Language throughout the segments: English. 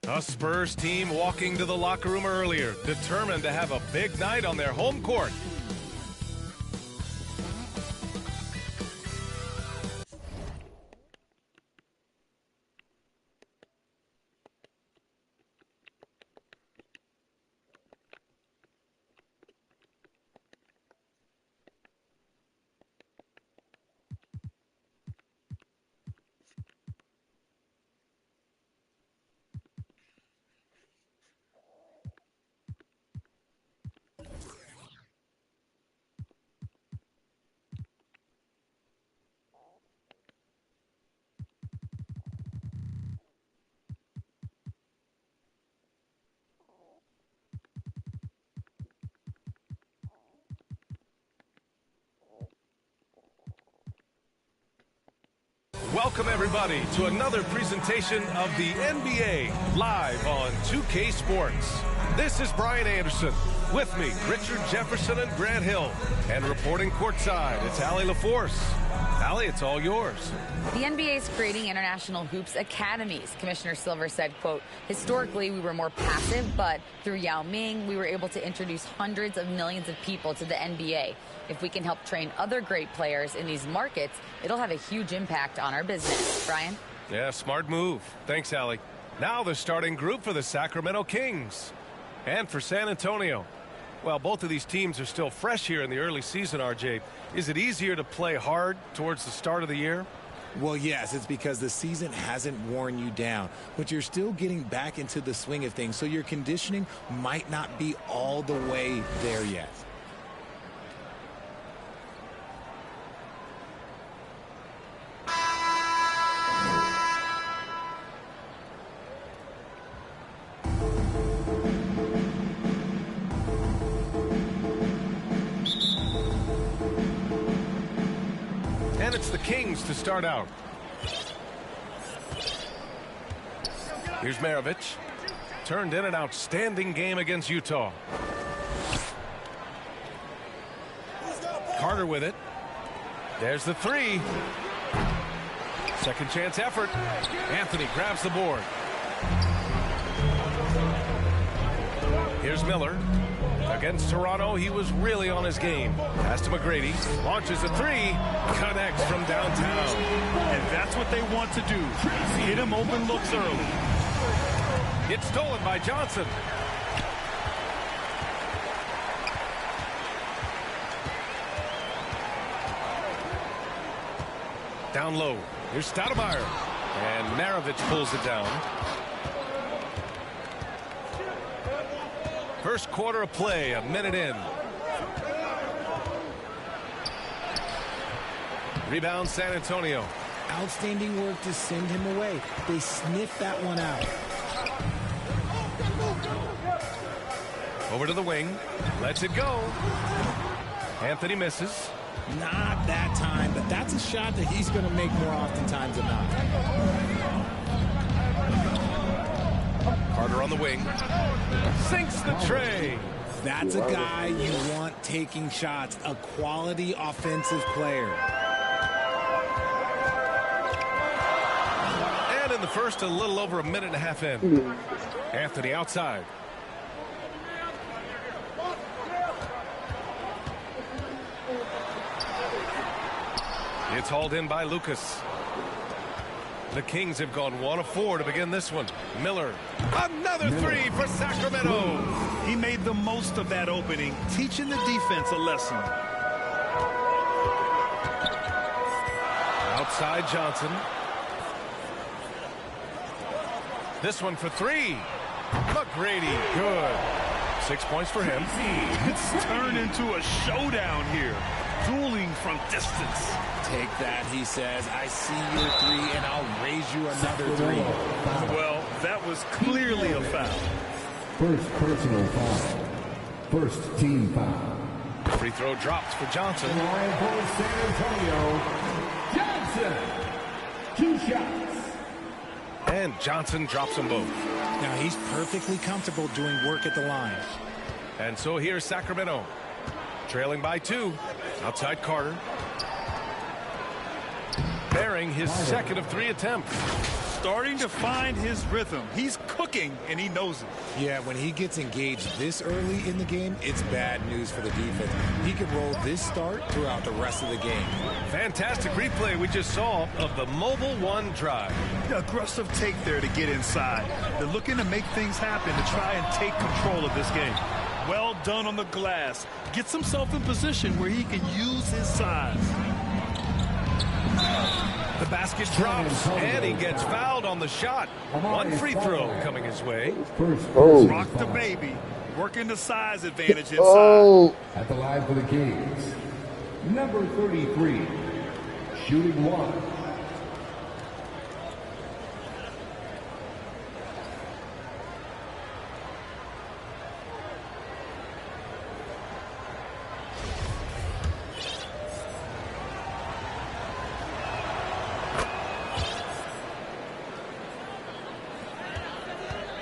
A Spurs team walking to the locker room earlier, determined to have a big night on their home court. Welcome, everybody, to another presentation of the NBA live on 2K Sports. This is Brian Anderson. With me, Richard Jefferson and Grant Hill. And reporting courtside, it's Allie LaForce. Allie, it's all yours. The NBA is creating international hoops academies. Commissioner Silver said, quote, historically, we were more passive, but through Yao Ming, we were able to introduce hundreds of millions of people to the NBA. If we can help train other great players in these markets, it'll have a huge impact on our business. Brian? Yeah, smart move. Thanks, Allie. Now the starting group for the Sacramento Kings. And for San Antonio. Well, both of these teams are still fresh here in the early season, RJ. Is it easier to play hard towards the start of the year? Well, yes, it's because the season hasn't worn you down, but you're still getting back into the swing of things, so your conditioning might not be all the way there yet. And it's the Kings to start out. Here's Maravich. Turned in an outstanding game against Utah. Carter with it. There's the three. Second chance effort. Anthony grabs the board. Here's Miller. Against Toronto, he was really on his game. Pass to McGrady. Launches a three. Connects from downtown. And that's what they want to do. Hit him open looks early. It's stolen by Johnson. Down low. Here's Stoudemire. And Maravich pulls it down. First quarter of play, a minute in. Rebound San Antonio. Outstanding work to send him away. They sniffed that one out. Over to the wing. Lets it go. Anthony misses. Not that time, but that's a shot that he's going to make more oftentimes than not. Carter on the wing. Sinks the tray. That's a guy you want taking shots, a quality offensive player. And in the first, a little over a minute and a half in. Anthony outside. It's hauled in by Lucas. The Kings have gone 1 of 4 to begin this one. Miller. Another three for Sacramento. He made the most of that opening, teaching the defense a lesson. Outside Johnson. This one for three. McGrady. Good. 6 points for him. It's turned into a showdown here. Dueling from distance. Take that, he says. I see your three, and I'll raise you another three. Well, that was clearly a foul. First personal foul. First team foul. Free throw dropped for Johnson. Line for San Antonio. Johnson. 2 shots. And Johnson drops them both. Now he's perfectly comfortable doing work at the line. And so here's Sacramento. Trailing by 2. Outside Carter. Bearing his second of 3 attempts. starting to find his rhythm. He's cooking, and he knows it. Yeah, when he gets engaged this early in the game, it's bad news for the defense. He can roll this start throughout the rest of the game. Fantastic replay we just saw of the Mobile One drive. Aggressive take there to get inside. They're looking to make things happen to try and take control of this game. Well done on the glass. Gets himself in position where he can use his size. The basket drops, and he gets fouled on the shot. One free throw coming his way. Rock the baby. Working the size advantage inside. At the line for the Kings, number 33, shooting one.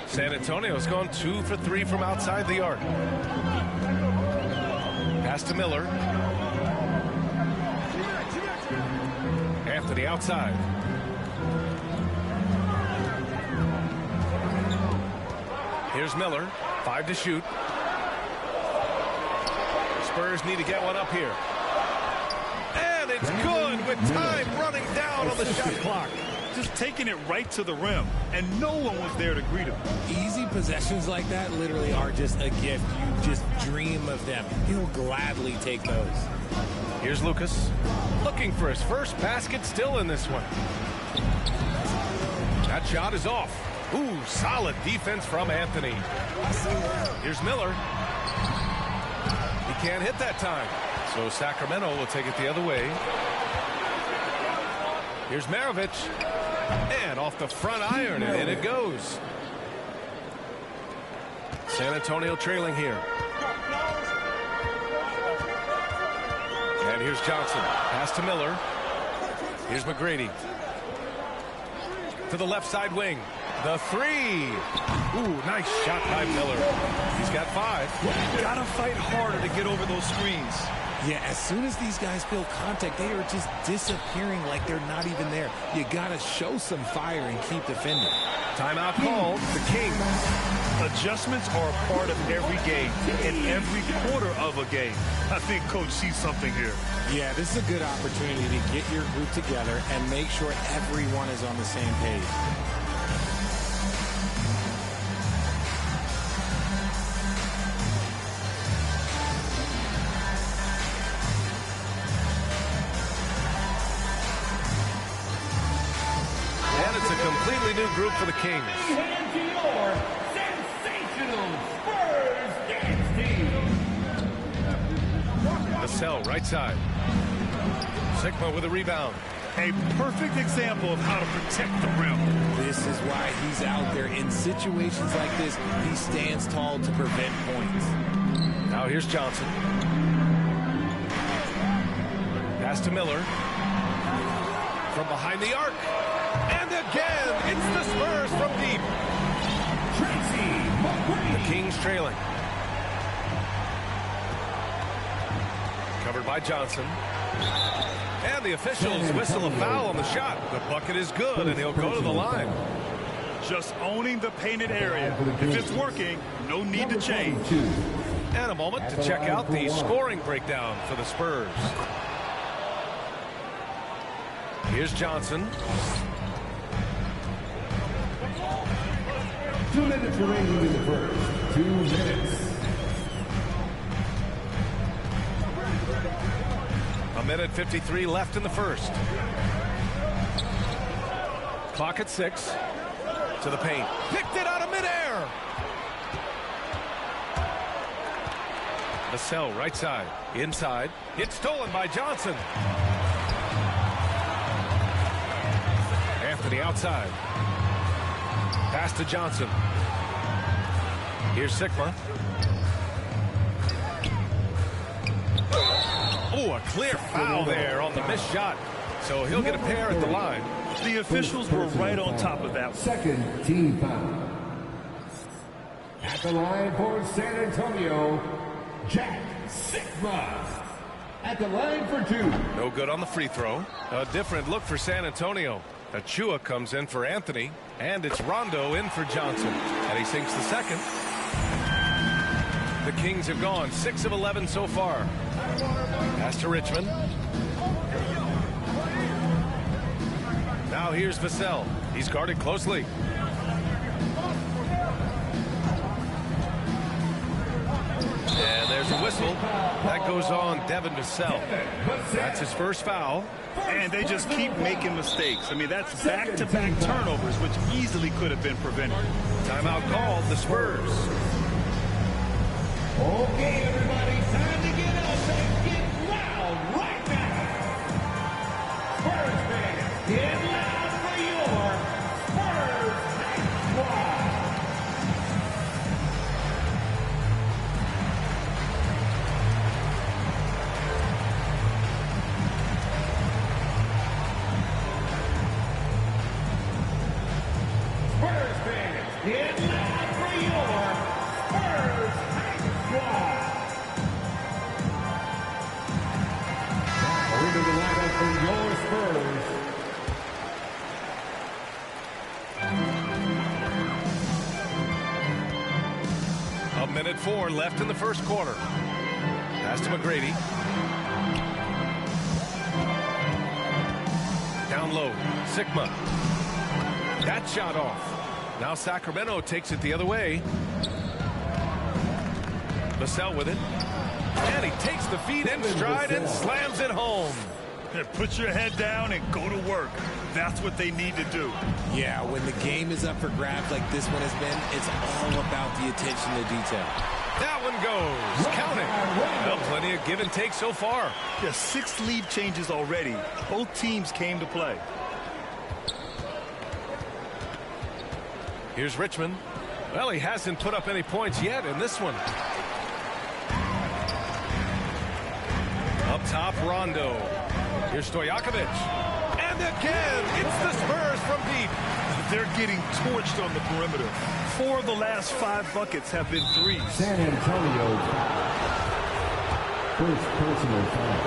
San Antonio's gone 2 for 3 from outside the arc. Pass to Miller. Anthony outside. Here's Miller. 5 to shoot. Spurs need to get one up here. And it's good with time running down on the shot clock. Just taking it right to the rim, and no one was there to greet him. Easy possessions like that literally are just a gift. You just dream of them. He'll gladly take those. Here's Lucas. Looking for his first basket still in this one. That shot is off. Ooh, solid defense from Anthony. Here's Miller. He can't hit that time. So Sacramento will take it the other way. Here's Maravich. And off the front iron, and in it goes. San Antonio trailing here. And here's Johnson. Pass to Miller. Here's McGrady. To the left side wing. The three. Ooh, nice shot by Miller. He's got 5. Gotta fight harder to get over those screens. Yeah, as soon as these guys feel contact, they are just disappearing like they're not even there. You got to show some fire and keep defending. Timeout called. The Kings. Adjustments are a part of every game and every quarter of a game. I think Coach sees something here. Yeah, this is a good opportunity to get your group together and make sure everyone is on the same page. Completely new group for the Kings. And to your sensational Spurs dance team. Vassell, right side. Sigma with a rebound. A perfect example of how to protect the rim. This is why he's out there. In situations like this, he stands tall to prevent points. Now here's Johnson. Pass to Miller. From behind the arc. And again, it's the Spurs from deep. The Kings trailing. Covered by Johnson. And the officials whistle a foul on the shot. The bucket is good, and he'll go to the line. Just owning the painted area. If it's working, no need to change. And a moment to check out the scoring breakdown for the Spurs. Here's Johnson. 2 minutes remaining in the first. 2 minutes. A minute 53 left in the first. Clock at 6. To the paint. Picked it out of midair. Vassell, right side. Inside. It's stolen by Johnson. Anthony outside. Pass to Johnson. Here's Sigma. Oh, a clear foul there on the missed shot. So he'll get a pair at the line. The officials were right on top of that. Second team foul. At the line for San Antonio, Jack Sigma. At the line for 2. No good on the free throw. A different look for San Antonio. Achua comes in for Anthony, and it's Rondo in for Johnson, and he sinks the second. The Kings have gone 6 of 11 so far. Pass to Richmond. Now here's Vassell. He's guarded closely. And there's a whistle. That goes on Devin Vassell. That's his first foul. And they just keep making mistakes. I mean, that's back-to-back turnovers, which easily could have been prevented. Timeout called, the Spurs. Okay, everybody, time to get up and get loud right now. Spurs fans, get loud for your Spurs squad. Spurs fans, get loud for your Spurs squad. Now into the lineup for your Spurs. A minute 4 left in the first quarter. Pass to McGrady. Down low, Sigma. That shot off. Now Sacramento takes it the other way. Vassell with it. And he takes the feed in stride and slams it home. Put your head down and go to work. That's what they need to do. Yeah, when the game is up for grabs like this one has been, it's all about the attention to detail. That one goes. Count it. Well, plenty of give and take so far. Yeah, 6 lead changes already. Both teams came to play. Here's Richmond. Well, he hasn't put up any points yet in this one. Up top, Rondo. Here's Stojakovic. And again, it's the Spurs from deep. They're getting torched on the perimeter. 4 of the last 5 buckets have been threes. San Antonio foul. First personal foul.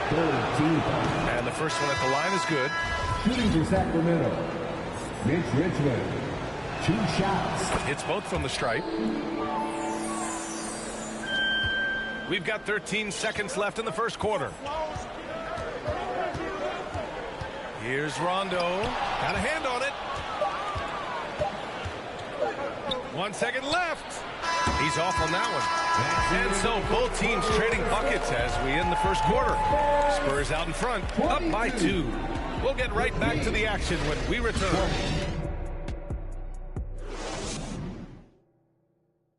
Third team foul. And the first one at the line is good. Shooting for Sacramento. Mitch Richmond. 2 shots. Hits both from the stripe. We've got 13 seconds left in the first quarter. Here's Rondo. Got a hand on it. 1 second left. He's off on that one. And so both teams trading buckets as we end the first quarter. Spurs out in front, up by 2. We'll get right back to the action when we return.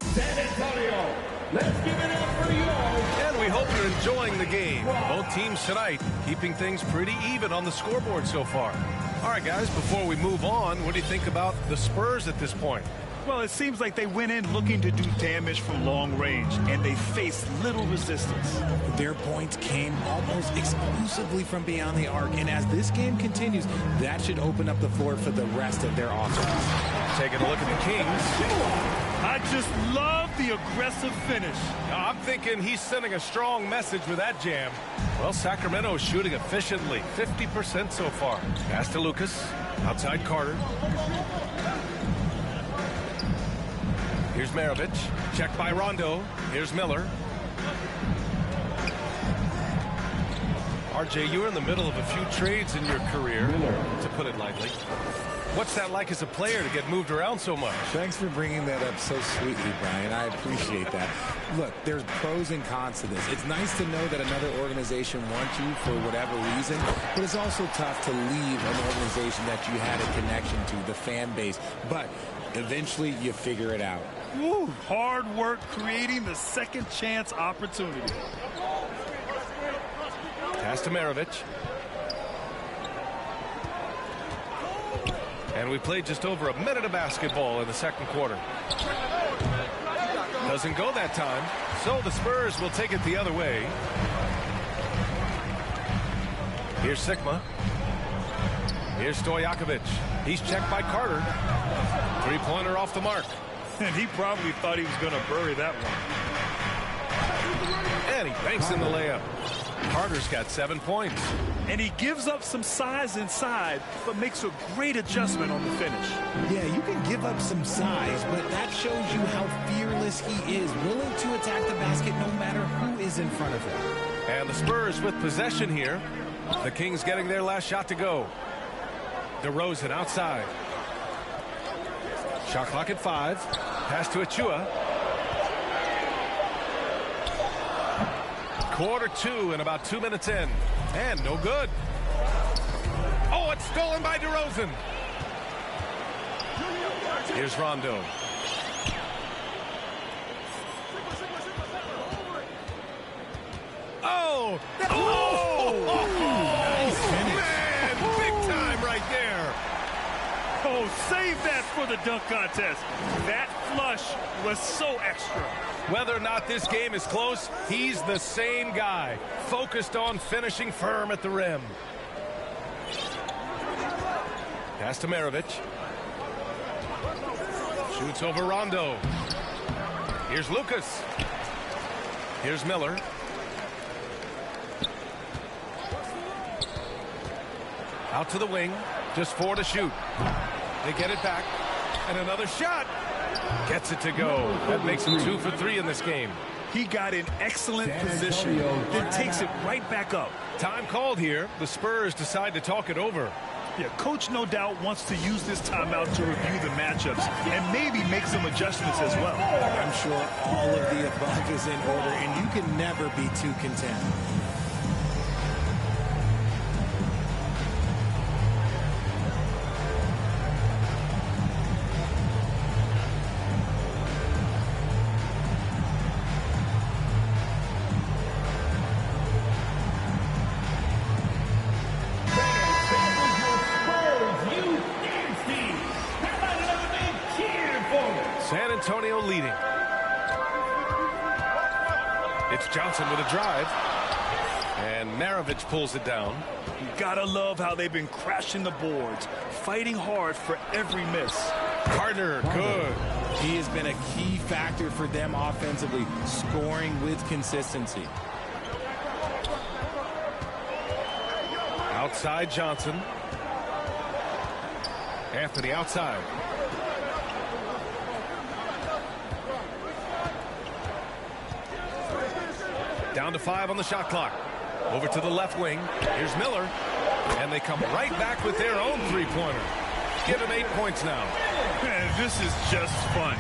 San Antonio, let's give it up for you. And we hope you're enjoying the game. Both teams tonight keeping things pretty even on the scoreboard so far. All right, guys, before we move on, what do you think about the Spurs at this point? Well, it seems like they went in looking to do damage from long range, and they faced little resistance. Their points came almost exclusively from beyond the arc, and as this game continues, that should open up the floor for the rest of their offense. Taking a look at the Kings. I just love the aggressive finish. I'm thinking he's sending a strong message with that jam. Well, Sacramento is shooting efficiently, 50% so far. Pass to Lucas. Outside Carter. Here's Maravich. Checked by Rondo. Here's Miller. RJ, you were in the middle of a few trades in your career, to put it lightly. What's that like as a player to get moved around so much? Thanks for bringing that up so sweetly, Brian. I appreciate that. Look, there's pros and cons to this. It's nice to know that another organization wants you for whatever reason, but it's also tough to leave an organization that you had a connection to, the fan base. But eventually you figure it out. Woo, hard work creating the second chance opportunity. Pass to Maravich. And we played just over a minute of basketball in the second quarter. Doesn't go that time, so the Spurs will take it the other way. Here's Sigma. Here's Stojakovic. He's checked by Carter. Three-pointer off the mark. And he probably thought he was going to bury that one. And he banks in the layup. Carter's got 7 points. And he gives up some size inside, but makes a great adjustment on the finish. Yeah, you can give up some size, but that shows you how fearless he is, willing to attack the basket no matter who is in front of him. And the Spurs with possession here. The Kings getting their last shot to go. DeRozan outside. Shot clock at 5. Pass to Achua. Quarter 2 and about 2 minutes in. And no good. Oh, it's stolen by DeRozan. Here's Rondo. Oh! Nice finish. Man, big time right there. Oh, save that for the dunk contest. That flush was so extra. Whether or not this game is close, he's the same guy, focused on finishing firm at the rim. Pass to Maravich. Shoots over Rondo. Here's Lucas. Here's Miller. Out to the wing. Just 4 to shoot. They get it back. And another shot. Gets it to go. That makes him 2 for 3 in this game. He got in excellent position, then takes it right back up. Time called here. The Spurs decide to talk it over. Yeah, coach no doubt wants to use this timeout to review the matchups and maybe make some adjustments as well. I'm sure all of the above is in order, and you can never be too content. San Antonio leading. It's Johnson with a drive. And Maravich pulls it down. You gotta love how they've been crashing the boards, fighting hard for every miss. Carter, good. He has been a key factor for them offensively, scoring with consistency. Outside Johnson. Anthony outside. Down to 5 on the shot clock. Over to the left wing. Here's Miller. And they come right back with their own three-pointer. Give him 8 points now. Man, this is just fun.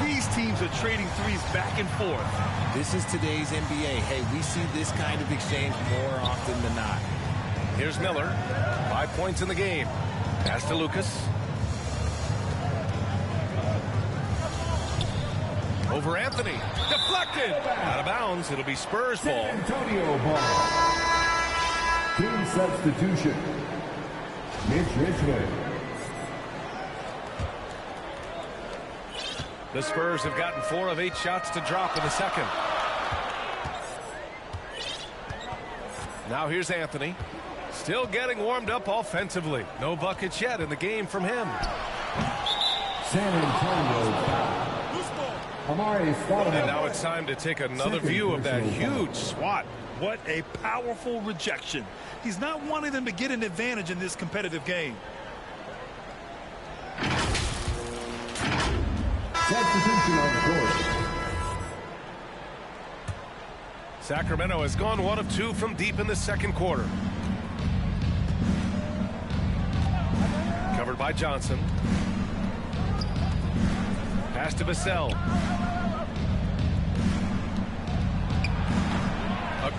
These teams are trading threes back and forth. This is today's NBA. Hey, we see this kind of exchange more often than not. Here's Miller. 5 points in the game. Pass to Lucas. Over Anthony. Deflected. Out of bounds. It'll be Spurs ball. San Antonio ball. Team substitution. Mitch Richmond. The Spurs have gotten 4 of 8 shots to drop in the second. Now here's Anthony. Still getting warmed up offensively. No buckets yet in the game from him. San Antonio foul. Amare And now it's time to take another view of that huge swat. What a powerful rejection. He's not wanting them to get an advantage in this competitive game. Substitution on the court. Sacramento has gone 1 of 2 from deep in the second quarter. Covered by Johnson. Pass to Vassell.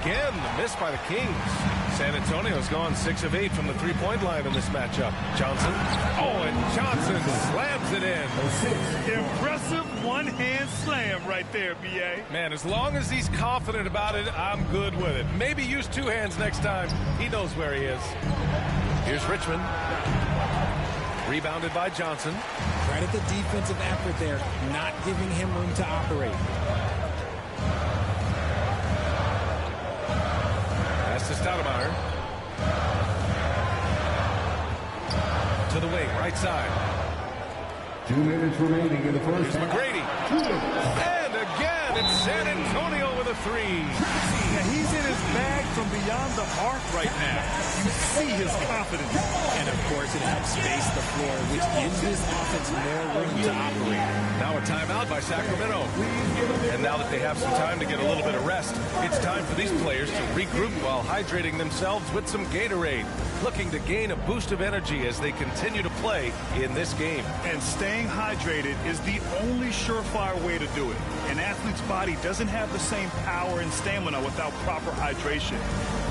Again, the miss by the Kings. San Antonio's gone 6 of 8 from the three-point line in this matchup. Johnson. Oh, and Johnson slams it in. Impressive one-hand slam right there, B.A. Man, as long as he's confident about it, I'm good with it. Maybe use 2 hands next time. He knows where he is. Here's Richmond. Rebounded by Johnson. Credit the defensive effort there, not giving him room to operate. Pass to Stoudemire. To the wing, right side. 2 minutes remaining in the first Here's half. McGrady. And again, it's San Antonio with the three. Yeah, he's in his bag from beyond the arc right now. You see his confidence. And, of course, it helps space the floor, which gives this offense more room to operate. Now a timeout by Sacramento. And now that they have some time to get a little bit of rest, it's time for these players to regroup while hydrating themselves with some Gatorade, looking to gain a boost of energy as they continue to play in this game. And staying hydrated is the only surefire way to do it. An athlete's body doesn't have the same power and stamina without proper hydration.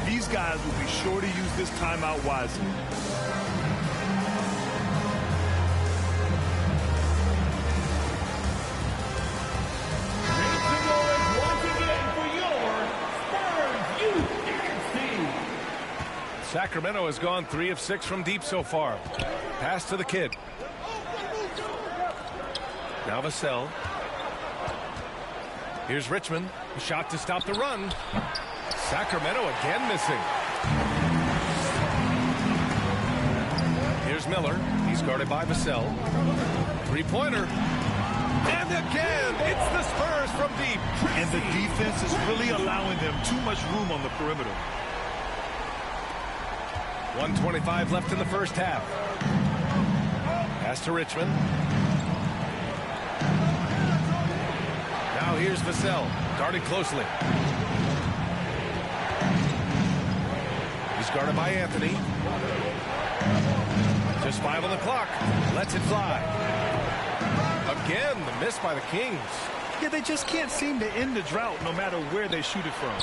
These guys will be sure to use this timeout wisely. Sacramento has gone 3 of 6 from deep so far. Pass to the kid. Now Vassell. Here's Richmond. A shot to stop the run. Sacramento again missing. Here's Miller. He's guarded by Vassell. Three-pointer. And again, it's the Spurs from deep. And the defense is really allowing them too much room on the perimeter. 1:25 left in the first half. Pass to Richmond. Now here's Vassell, guarded closely. He's guarded by Anthony. Just 5 on the clock. Lets it fly. Again, the miss by the Kings. Yeah, they just can't seem to end the drought no matter where they shoot it from.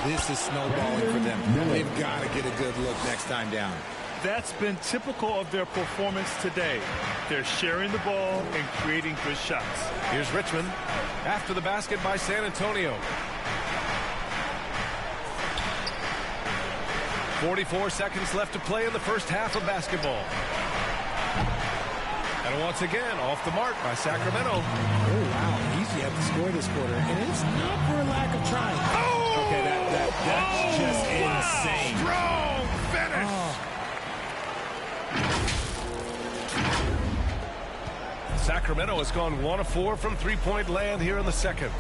This is snowballing for them. They've got to get a good look next time down. That's been typical of their performance today. They're sharing the ball and creating good shots. Here's Richmond after the basket by San Antonio. 44 seconds left to play in the first half of basketball. And once again, off the mark by Sacramento. Oh, wow. Easy had to score this quarter. And it's not for a lack of trying. Oh! Okay, that's just insane. Strong finish. Sacramento has gone 1 of 4 from three-point land here in the second.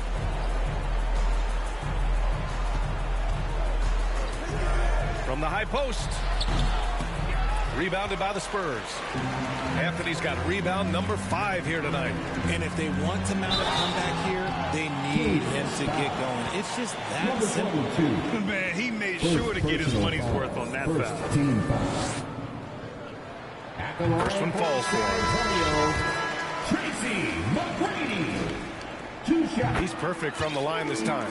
From the high post. Rebounded by the Spurs. Anthony's got rebound number 5 here tonight. And if they want to mount a comeback here, they need him to get going. It's just that simple. Man, he made sure to get his money's worth on that foul. First one falls for him. He's perfect from the line this time.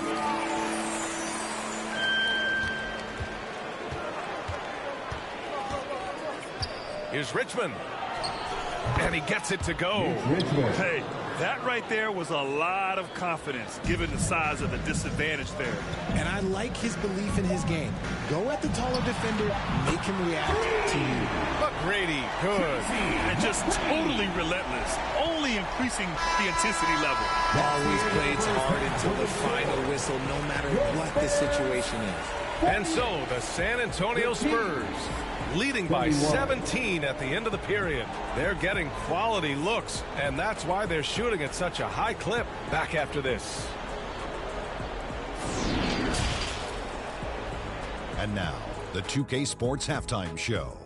Here's Richmond. And he gets it to go. Hey, that right there was a lot of confidence given the size of the disadvantage there. And I like his belief in his game. Go at the taller defender, make him react to you. But Grady, good. And just totally relentless, only increasing the intensity level. Always plays hard until the final whistle, no matter what the situation is. And so the San Antonio Spurs, leading by 17 at the end of the period. They're getting quality looks, and that's why they're shooting at such a high clip. Back after this. And now, the 2K Sports Halftime Show.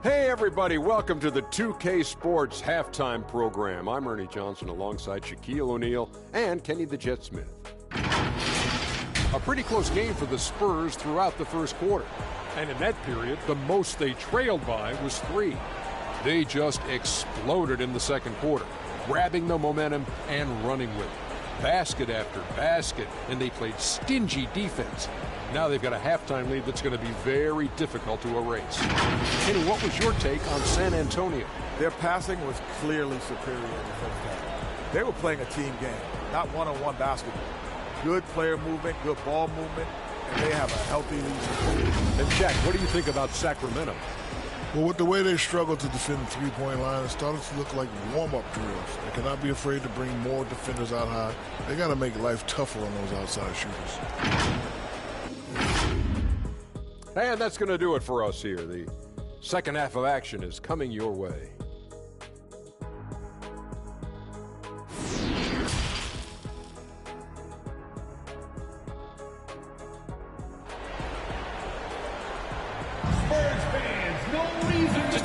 Hey everybody, welcome to the 2K Sports Halftime Program. I'm Ernie Johnson alongside Shaquille O'Neal and Kenny the Jet Smith. A pretty close game for the Spurs throughout the first quarter. And in that period, the most they trailed by was 3. They just exploded in the second quarter, grabbing the momentum and running with it. Basket after basket, and they played stingy defense. Now they've got a halftime lead that's going to be very difficult to erase. Kenny, what was your take on San Antonio? Their passing was clearly superior in the first half. They were playing a team game, not one-on-one basketball. Good player movement, good ball movement, and they have a healthy lead. And Jack, what do you think about Sacramento? Well, with the way they struggle to defend the three-point line, it's starting to look like warm-up drills. They cannot be afraid to bring more defenders out high. They got to make life tougher on those outside shooters. And that's going to do it for us here. The second half of action is coming your way.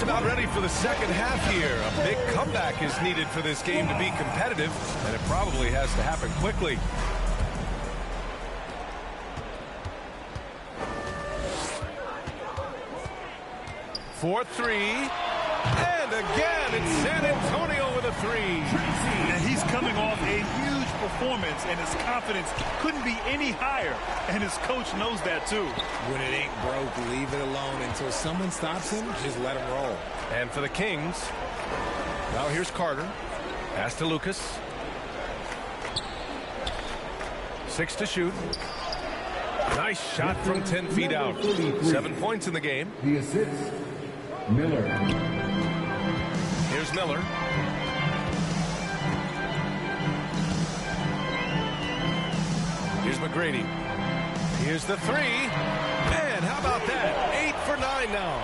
just about ready for the second half here. A big comeback is needed for this game to be competitive, and it probably has to happen quickly. For three, and again, it's San Antonio with a three. And he's coming off a huge performance, and his confidence couldn't be any higher, and his coach knows that too. When it ain't broke, leave it alone until someone stops him. Just let him roll. And for the Kings, now here's Carter. Pass to Lucas. 6 to shoot. Nice shot from 10 feet out. 7 points in the game. The assist, Miller. Here's Miller. Here's McGrady. Here's the three. And how about that? 8 for 9 now.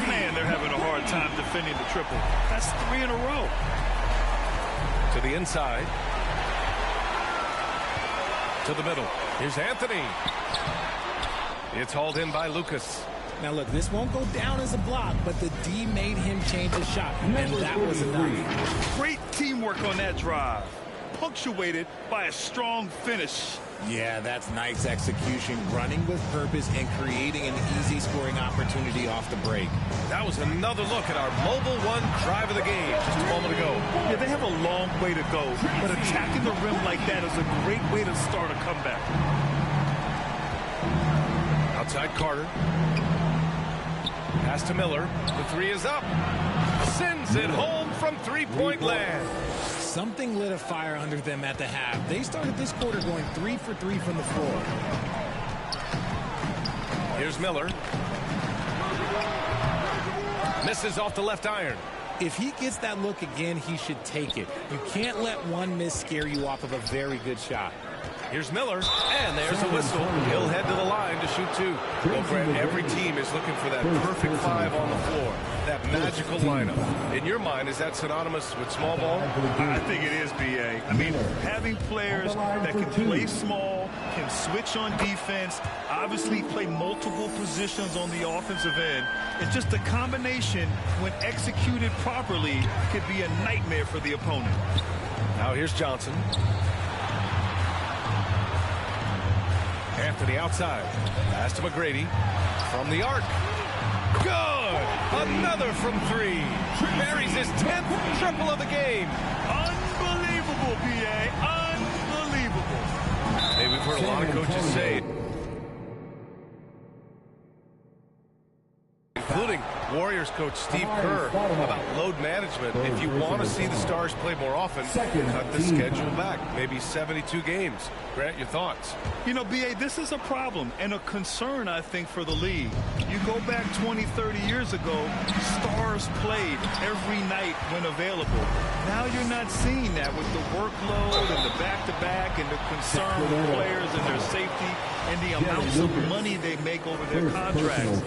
Man, they're having a hard time defending the triple. That's 3 in a row. To the inside. To the middle. Here's Anthony. It's hauled in by Lucas. Now, look, this won't go down as a block, but the D made him change his shot, and that was enough. Great teamwork on that drive, punctuated by a strong finish. Yeah, that's nice execution, running with purpose and creating an easy scoring opportunity off the break. That was another look at our mobile one drive of the game just a moment ago. Yeah, they have a long way to go, but attacking the rim like that is a great way to start a comeback. Outside Carter. Pass to Miller. The three is up. Sends it home from three-point land. Something lit a fire under them at the half. They started this quarter going 3 for 3 from the floor. Here's Miller. Misses off the left iron. If he gets that look again, he should take it. You can't let one miss scare you off of a very good shot. Here's Miller, and there's a whistle. He'll head to the line to shoot 2. Well, Brad, every team is looking for that perfect 5 on the floor, that magical lineup. In your mind, is that synonymous with small ball? I think it is, B.A. I mean, having players that can play small, can switch on defense, obviously play multiple positions on the offensive end. It's just a combination, when executed properly, could be a nightmare for the opponent. Now here's Johnson. Anthony outside. Pass to McGrady. From the arc. Good! Another from 3. Buries his 10th triple of the game. Unbelievable, B.A. Unbelievable. Hey, we've heard a lot of coaches say, including Warriors coach Steve Kerr, about load management. If you want to see the Stars play more often, cut the schedule back. Maybe 72 games. Grant, your thoughts? You know, B.A., this is a problem and a concern, I think, for the league. You go back 20, 30 years ago, Stars played every night when available. Now you're not seeing that with the workload and the back-to-back and the concern with players and their safety and the amounts of money they make over their contracts.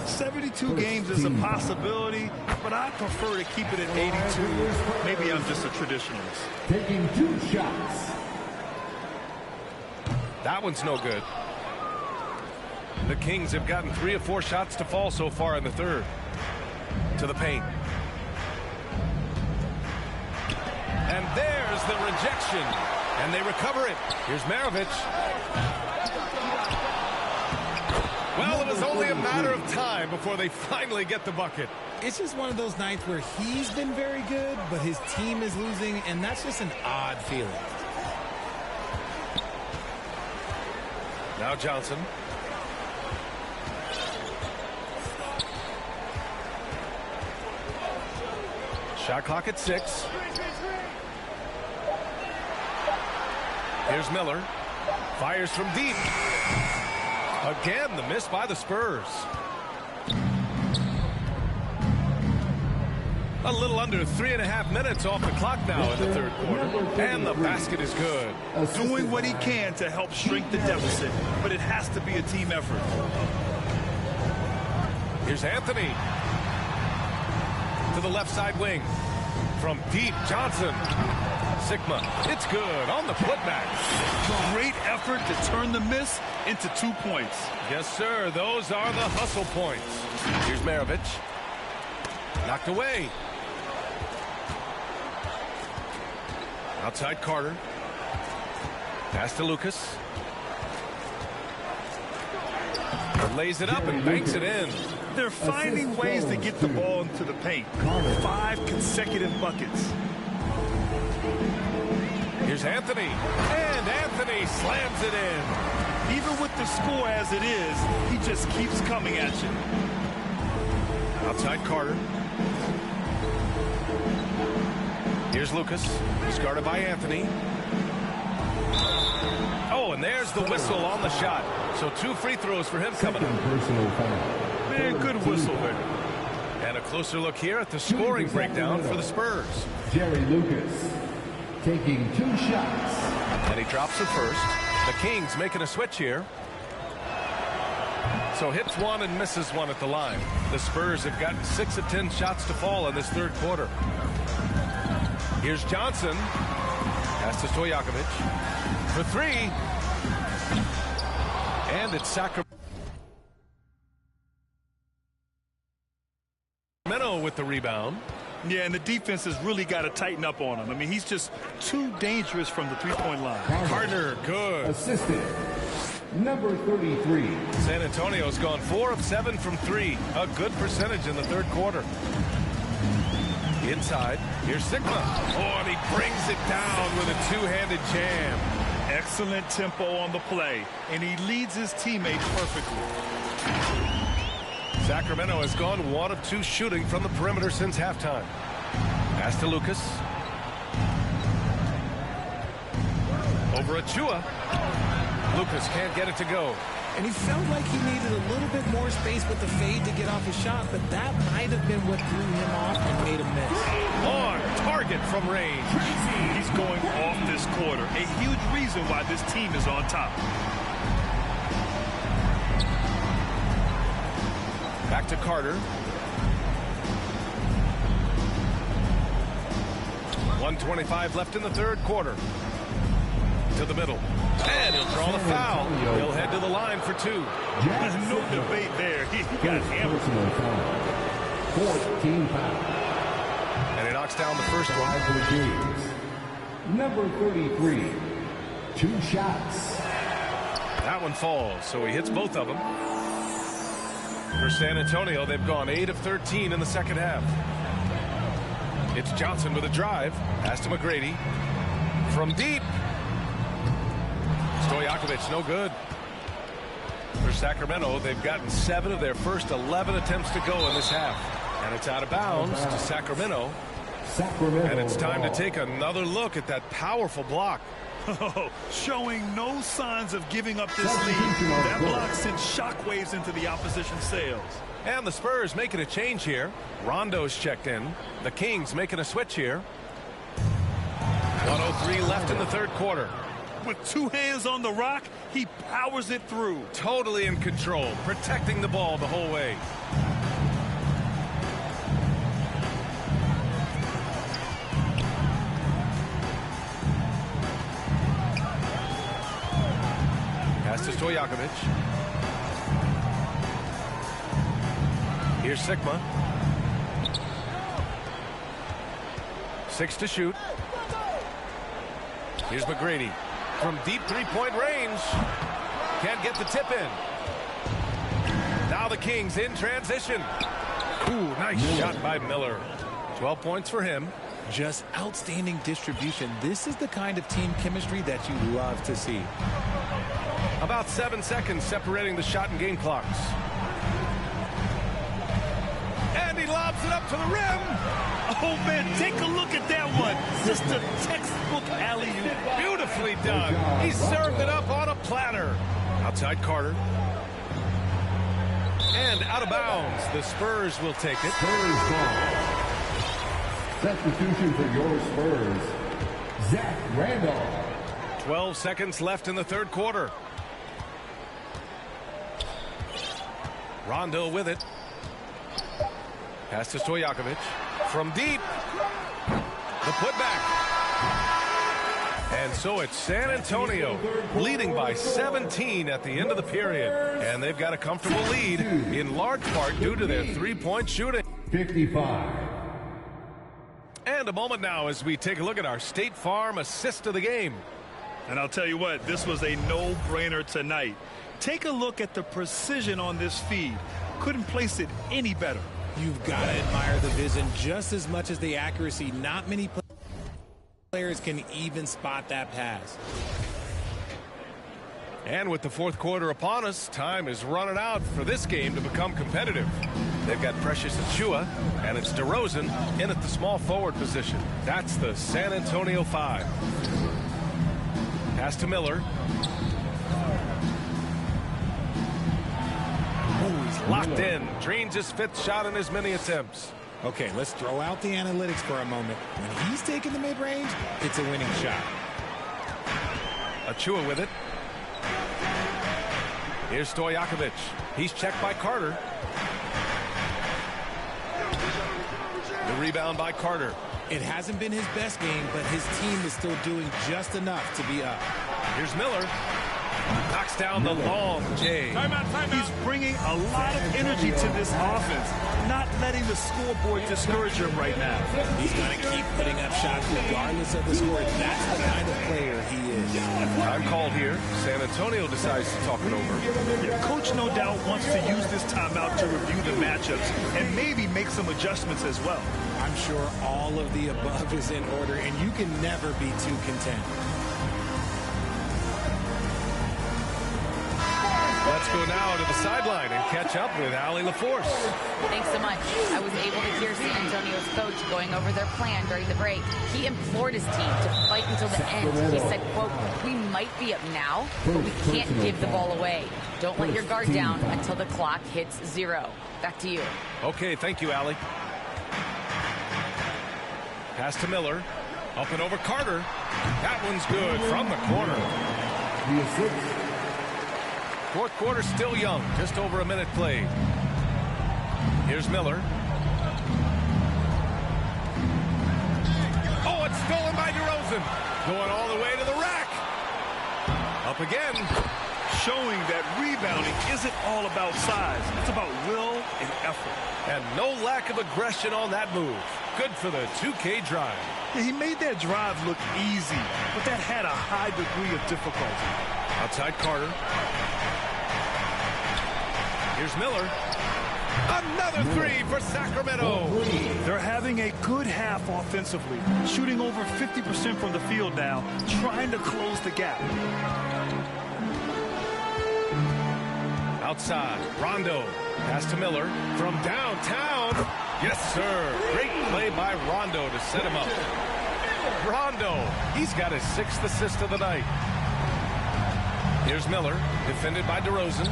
72 games is a possibility, but I prefer to keep it at 82. Maybe I'm just a traditionalist. Taking 2 shots. That one's no good. The Kings have gotten 3 of 4 shots to fall so far in the third. To the paint. And there's the rejection. And they recover it. Here's Maravich. Well, it was only a matter of time before they finally get the bucket. It's just one of those nights where he's been very good, but his team is losing, and that's just an odd feeling. Now Johnson. Shot clock at 6. Here's Miller. Fires from deep. Again, the miss by the Spurs. A little under 3.5 minutes off the clock now in the third quarter. And the basket is good. Doing what he can to help shrink the deficit, but it has to be a team effort. Here's Anthony. To the left side wing. From deep, Johnson. Sigma. It's good on the putback. Great effort to turn the miss into 2 points. Yes, sir. Those are the hustle points. Here's Maravich. Knocked away. Outside Carter. Pass to Lucas. Lays it up and banks it in. They're finding ways to get the ball into the paint. 5 consecutive buckets. Here's Anthony. And Anthony slams it in. Even with the score as it is, he just keeps coming at you. Outside Carter. Here's Lucas. He's guarded by Anthony. Oh, and there's the whistle on the shot. So 2 free throws for him coming up. Man, good whistle there. And a closer look here at the scoring breakdown for the Spurs. Jerry Lucas taking 2 shots. And he drops the first. The Kings making a switch here. So hits 1 and misses 1 at the line. The Spurs have gotten 6 of 10 shots to fall in this third quarter. Here's Johnson. Pass to Stojakovic. For 3. And it's Sacramento with the rebound. Yeah, and the defense has really got to tighten up on him. I mean, he's just too dangerous from the three-point line. Carter, good. Assistant, number 33. San Antonio's gone 4 of 7 from 3. A good percentage in the third quarter. Inside, here's Sigma. Oh, and he brings it down with a 2-handed jam. Excellent tempo on the play, and he leads his teammates perfectly. Sacramento has gone 1 of 2 shooting from the perimeter since halftime. Pass to Lucas. Over Achua. Lucas can't get it to go. And he felt like he needed a little bit more space with the fade to get off his shot, but that might have been what threw him off and made him miss. On target from range. He's going off this quarter. A huge reason why this team is on top. Back to Carter. 1:25 left in the third quarter. To the middle. And he'll draw the foul. He'll head to the line for 2. There's no debate there. He got hammered. 14 foul. And he knocks down the first one. For James, number 33. 2 shots. That one falls, so he hits both of them. For San Antonio, they've gone 8 of 13 in the second half. It's Johnson with a drive. Pass to McGrady. From deep. Stojakovic, no good. For Sacramento, they've gotten 7 of their first 11 attempts to go in this half. And it's out of bounds to Sacramento. And it's time to take another look at that powerful block. Showing no signs of giving up this lead. That block sent shockwaves into the opposition sails. And the Spurs making a change here. Rondo's checked in. The Kings making a switch here. 1:03 left in the third quarter. With 2 hands on the rock, he powers it through. Totally in control, protecting the ball the whole way. Pass to Stojakovic. Here's Sigma. 6 to shoot. Here's McGrady. From deep 3-point range. Can't get the tip in. Now the Kings in transition. Ooh, nice shot by Miller. 12 points for him. Just outstanding distribution. This is the kind of team chemistry that you love to see. About 7 seconds separating the shot and game clocks. And he lobs it up to the rim. Oh, man, take a look at that one. Just a textbook alley-oop. Beautifully done. He served it up on a platter. Outside Carter. And out of bounds. The Spurs will take it. Spurs ball. Substitution for your Spurs, Zach Randolph. 12 seconds left in the third quarter. Rondo with it. Pass to Stojakovic. From deep. The putback. And so it's San Antonio leading by 17 at the end of the period. And they've got a comfortable lead in large part due to their 3-point shooting. 55. And a moment now as we take a look at our State Farm assist of the game. And I'll tell you what, this was a no-brainer tonight. Take a look at the precision on this feed. Couldn't place it any better. You've got to admire the vision just as much as the accuracy. Not many players can even spot that pass. And with the fourth quarter upon us, time is running out for this game to become competitive. They've got Precious Achiuwa, and it's DeRozan in at the small forward position. That's the San Antonio 5. Pass to Miller. Ooh, he's locked in. Drains his fifth shot in as many attempts. Okay, let's throw out the analytics for a moment. When he's taking the mid-range, it's a winning shot. Achiuwa with it. Here's Stojakovic. He's checked by Carter. The rebound by Carter. It hasn't been his best game, but his team is still doing just enough to be up. Here's Miller. Knocks down the long J. Timeout. He's bringing a lot of energy to this offense, not letting the scoreboard discourage him right now. He's going to keep putting up shots regardless of the score. That's the kind of player he is. Time called here. San Antonio decides to talk it over. Yeah, Coach no doubt wants to use this timeout to review the matchups and maybe make some adjustments as well. I'm sure all of the above is in order, and you can never be too content. Let's go now to the sideline and catch up with Allie LaForce. Thanks so much. I was able to hear San Antonio's coach going over their plan during the break. He implored his team to fight until the end. He said, quote, "We might be up now, but we can't give the ball away. Don't let your guard down until the clock hits 0. Back to you." Okay, thank you, Allie. Pass to Miller. Up and over Carter. That one's good from the corner. Fourth quarter still young. Just over a minute played. Here's Miller. Oh, it's stolen by DeRozan. Going all the way to the rack. Up again. Showing that rebounding isn't all about size. It's about will and effort. And no lack of aggression on that move. Good for the 2K drive. Yeah, he made that drive look easy, but that had a high degree of difficulty. Outside Carter. Here's Miller. Another three for Sacramento. They're having a good half offensively, shooting over 50% from the field now, trying to close the gap. Outside, Rondo. Pass to Miller from downtown. Yes, sir. Great play by Rondo to set him up. Rondo, he's got his 6th assist of the night. Here's Miller, defended by DeRozan.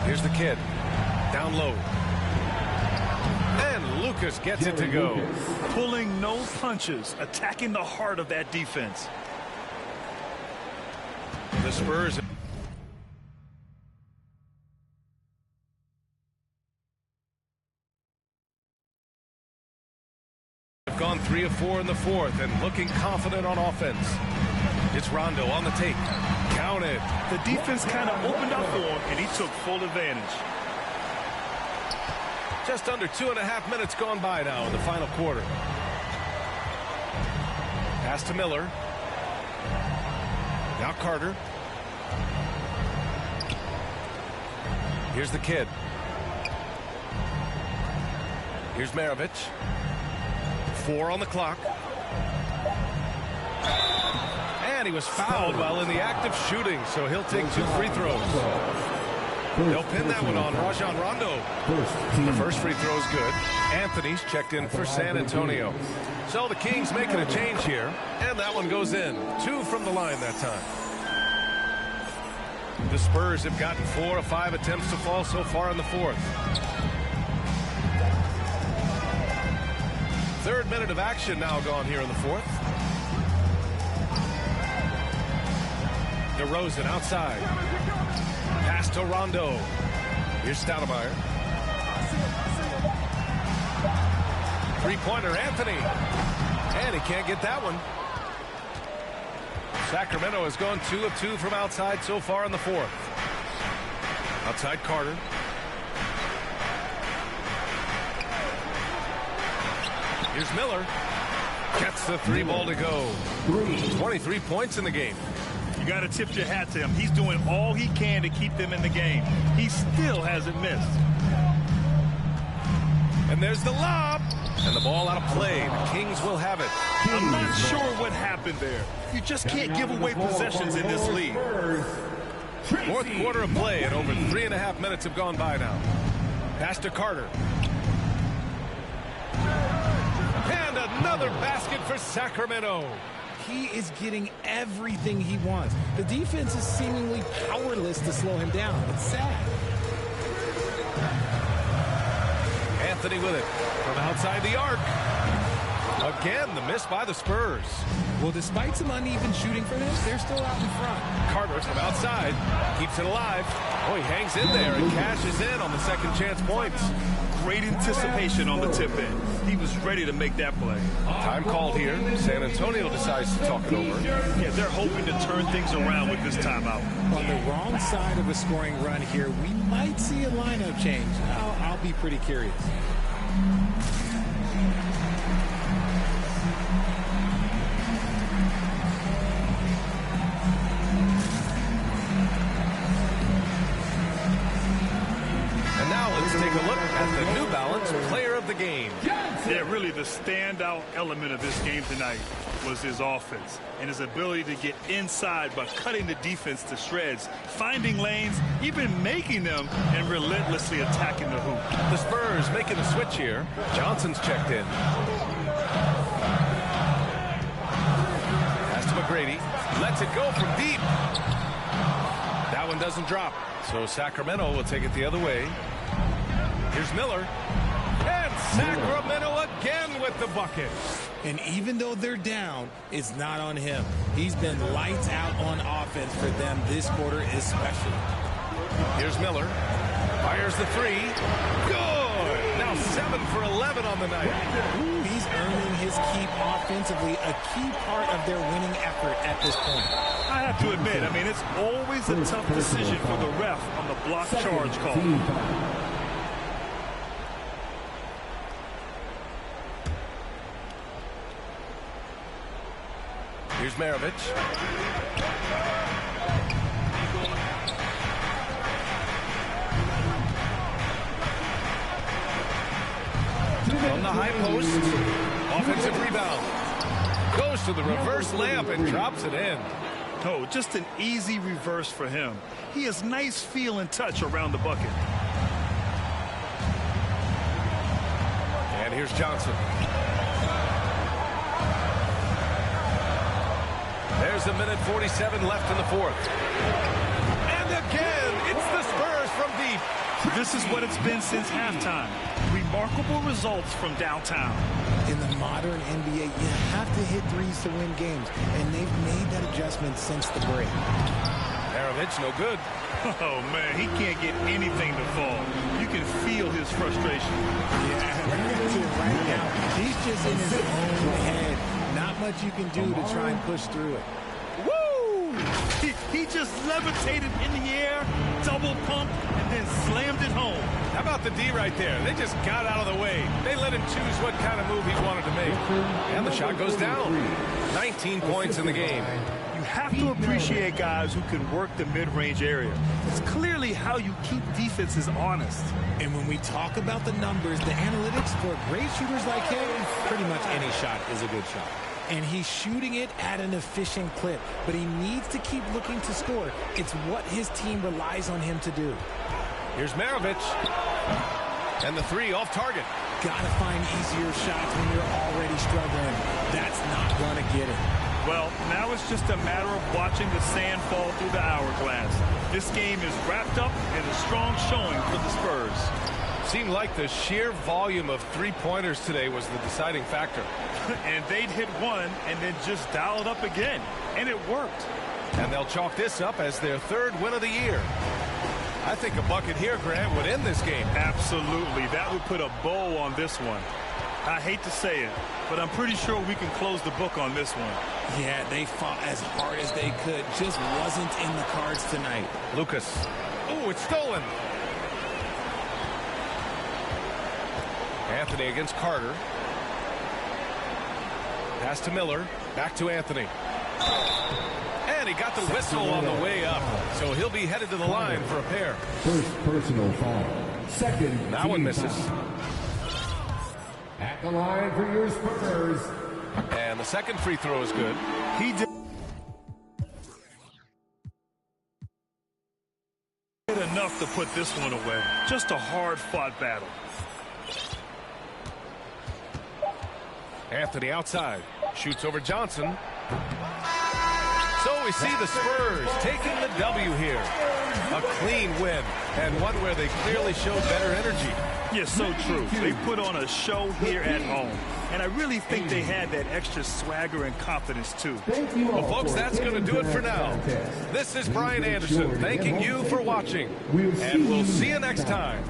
Here's the kid, down low. And Lucas gets it to go. Pulling no punches, attacking the heart of that defense. The Spurs have gone 3 of 4 in the fourth and looking confident on offense. It's Rondo on the take. Counted. The defense kind of opened up for him, and he took full advantage. Just under 2.5 minutes gone by now in the final quarter. Pass to Miller. Now Carter. Here's the kid. Here's Maravich. 4 on the clock. And he was fouled while in the act of shooting, so he'll take 2 free throws. They'll pin that one on Rajon Rondo. The first free throw is good. Anthony's checked in for San Antonio. So the Kings making a change here, and that one goes in. 2 from the line that time. The Spurs have gotten 4 of 5 attempts to fall so far in the fourth. 3rd minute of action now gone here in the fourth. DeRozan outside. Pass to Rondo. Here's Stoudemire. Three-pointer, Anthony. And he can't get that one. Sacramento has gone 2 of 2 from outside so far in the fourth. Outside Carter. Here's Miller. Gets the 3 ball to go. 23 points in the game. You got to tip your hat to him. He's doing all he can to keep them in the game. He still hasn't missed. And there's the lob. And the ball out of play. The Kings will have it. I'm not sure what happened there. You just can't give away possessions in this league. Fourth quarter of play, and over 3.5 minutes have gone by now. Pass to Carter. And another basket for Sacramento. He is getting everything he wants. The defense is seemingly powerless to slow him down. It's sad. Anthony with it from outside the arc. Again, the miss by the Spurs. Well, despite some uneven shooting for them, they're still out in front. Carter from outside keeps it alive. Oh, he hangs in there and cashes in on the second chance points. Great anticipation on the tip in. He was ready to make that play. Time called here. San Antonio decides to talk it over. Yeah, they're hoping to turn things around with this timeout. On the wrong side of a scoring run here, we might see a lineup change. I'll be pretty curious. And now let's take a look at the New Balance player of the game. Yeah, really the standout element of this game tonight was his offense and his ability to get inside by cutting the defense to shreds, finding lanes, even making them, and relentlessly attacking the hoop. The Spurs making a switch here. Johnson's checked in. Pass to McGrady. Lets it go from deep. That one doesn't drop. So Sacramento will take it the other way. Here's Miller. And Sacramento again with the bucket. And even though they're down, it's not on him. He's been lights out on offense for them this quarter especially. Here's Miller. Fires the 3. Good. Now 7 for 11 on the night. He's earning his keep offensively, a key part of their winning effort at this point. I have to admit, I mean, it's always a tough decision for the ref on the block charge call. Here's Maravich. From the high post. Offensive rebound. Goes to the reverse layup and drops it in. Oh, just an easy reverse for him. He has nice feel and touch around the bucket. And here's Johnson. There's a minute 47 left in the fourth. And again, it's the Spurs from deep. This is what it's been since halftime. Remarkable results from downtown. In the modern NBA, you have to hit threes to win games, and they've made that adjustment since the break. Maravich, no good. Oh, man, he can't get anything to fall. You can feel his frustration. Yeah, right now, he's just in his own head. Not much you can do to try and push through it. Woo! He just levitated in the air, double pump, and then slammed it home. How about the D right there? They just got out of the way. They let him choose what kind of move he wanted to make. And the shot goes down. 19 points in the game. You have to appreciate guys who can work the mid-range area. It's clearly how you keep defenses honest. And when we talk about the numbers, the analytics for great shooters like him, pretty much any shot is a good shot. And he's shooting it at an efficient clip, but he needs to keep looking to score. It's what his team relies on him to do. Here's Maravich. And the 3 off target. Gotta find easier shots when you're already struggling. That's not gonna get it. Well, now it's just a matter of watching the sand fall through the hourglass. This game is wrapped up in a strong showing for the Spurs. Seemed like the sheer volume of three-pointers today was the deciding factor. And they'd hit one and then just dial it up again. And it worked. And they'll chalk this up as their 3rd win of the year. I think a bucket here, Grant, would end this game. Absolutely. That would put a bow on this one. I hate to say it, but I'm pretty sure we can close the book on this one. Yeah, they fought as hard as they could. Just wasn't in the cards tonight. Lucas. Oh, it's stolen. Anthony against Carter. Pass to Miller. Back to Anthony. And he got the whistle on the way up. So he'll be headed to the line for a pair. First personal foul. Second. That one misses. At the line for your Spurs. And the second free throw is good. He did enough to put this one away. Just a hard-fought battle. Anthony outside. Shoots over Johnson. So we see the Spurs taking the W here. A clean win, and one where they clearly showed better energy. Yeah, so true. They put on a show here at home. And I really think they had that extra swagger and confidence, too. Well, folks, that's going to do it for now. This is Brian Anderson thanking you for watching. And we'll see you next time.